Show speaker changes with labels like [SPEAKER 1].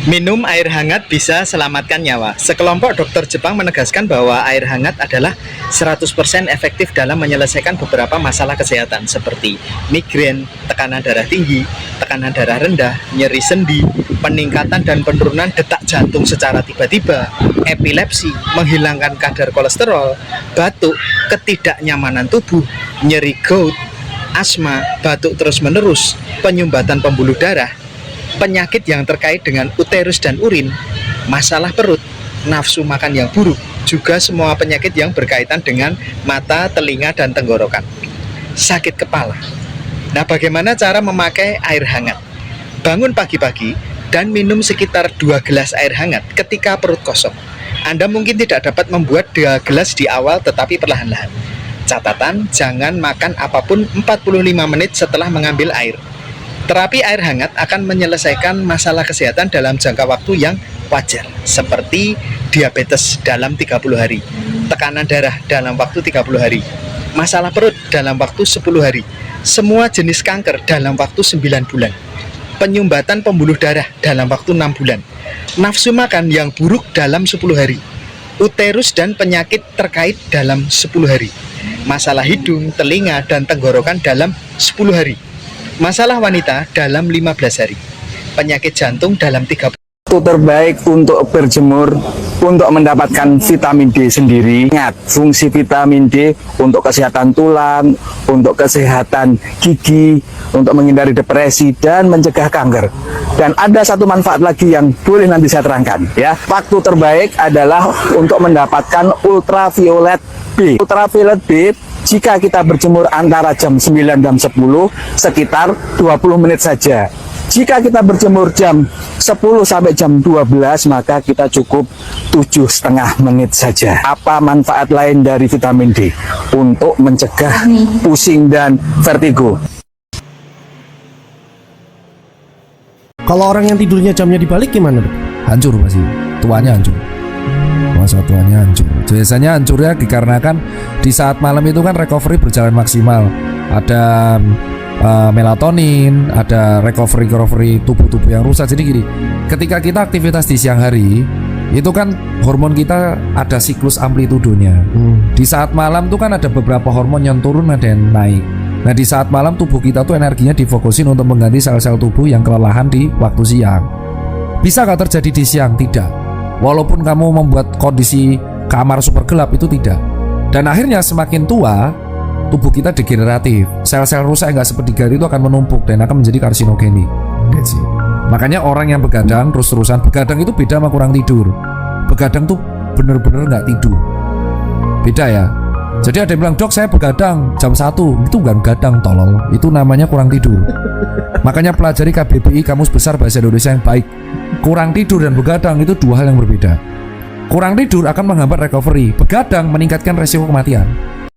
[SPEAKER 1] Minum air hangat bisa selamatkan nyawa. Sekelompok dokter Jepang menegaskan bahwa air hangat adalah 100% efektif dalam menyelesaikan beberapa masalah kesehatan seperti migrain, tekanan darah tinggi, tekanan darah rendah, nyeri sendi, peningkatan dan penurunan detak jantung secara tiba-tiba, epilepsi, menghilangkan kadar kolesterol, batuk, ketidaknyamanan tubuh, nyeri gout, asma, batuk terus-menerus, penyumbatan pembuluh darah, penyakit yang terkait dengan uterus dan urin, masalah perut, nafsu makan yang buruk, juga semua penyakit yang berkaitan dengan mata, telinga, dan tenggorokan. Sakit kepala. Nah, bagaimana cara memakai air hangat? Bangun pagi-pagi dan minum sekitar 2 gelas air hangat ketika perut kosong. Anda mungkin tidak dapat membuat 2 gelas di awal, tetapi perlahan-lahan. Catatan, jangan makan apapun 45 menit setelah mengambil air. Terapi air hangat akan menyelesaikan masalah kesehatan dalam jangka waktu yang wajar, seperti diabetes dalam 30 hari, tekanan darah dalam waktu 30 hari, masalah perut dalam waktu 10 hari, semua jenis kanker dalam waktu 9 bulan, penyumbatan pembuluh darah dalam waktu 6 bulan, nafsu makan yang buruk dalam 10 hari, uterus dan penyakit terkait dalam 10 hari, masalah hidung, telinga, dan tenggorokan dalam 10 hari, masalah wanita dalam 15 hari, penyakit jantung dalam 30.
[SPEAKER 2] Itu terbaik untuk berjemur, untuk mendapatkan vitamin D sendiri. Ingat, fungsi vitamin D untuk kesehatan tulang, untuk kesehatan gigi, untuk menghindari depresi dan mencegah kanker. Dan ada satu manfaat lagi yang boleh nanti saya terangkan, ya. Waktu terbaik adalah untuk mendapatkan ultraviolet B. Ultraviolet B, jika kita berjemur antara jam 9 dan 10, sekitar 20 menit saja. Jika kita berjemur jam 10 sampai jam 12, maka kita cukup 7,5 menit saja. Apa manfaat lain dari vitamin D? Untuk mencegah pusing dan vertigo.
[SPEAKER 3] Kalau orang yang tidurnya jamnya dibalik gimana, Dok?
[SPEAKER 4] Hancur pasti, tuanya hancur. Masa tuanya hancur. Biasanya hancurnya dikarenakan di saat malam itu kan recovery berjalan maksimal. Ada melatonin, ada recovery tubuh-tubuh yang rusak. Jadi gini, ketika kita aktivitas di siang hari, itu kan hormon kita ada siklus amplitudonya. Di saat malam tuh kan ada beberapa hormon yang turun, ada yang naik. Nah, di saat malam tubuh kita tuh energinya difokusin untuk mengganti sel-sel tubuh yang kelelahan di waktu siang. Bisa gak terjadi di siang? Tidak. Walaupun kamu membuat kondisi kamar super gelap, itu tidak. Dan akhirnya semakin tua, tubuh kita degeneratif. Sel-sel rusak yang gak seperti itu akan menumpuk dan akan menjadi karsinogenik. Makanya orang yang begadang terus-terusan, begadang itu beda sama kurang tidur. Begadang tuh bener-bener gak tidur. Beda ya. Jadi ada yang bilang, "Dok, saya begadang jam 1." Itu bukan begadang, tolol. Itu namanya kurang tidur. Makanya pelajari KBBI, Kamus Besar Bahasa Indonesia yang baik. Kurang tidur dan begadang itu dua hal yang berbeda. Kurang tidur akan menghambat recovery. Begadang meningkatkan resiko kematian.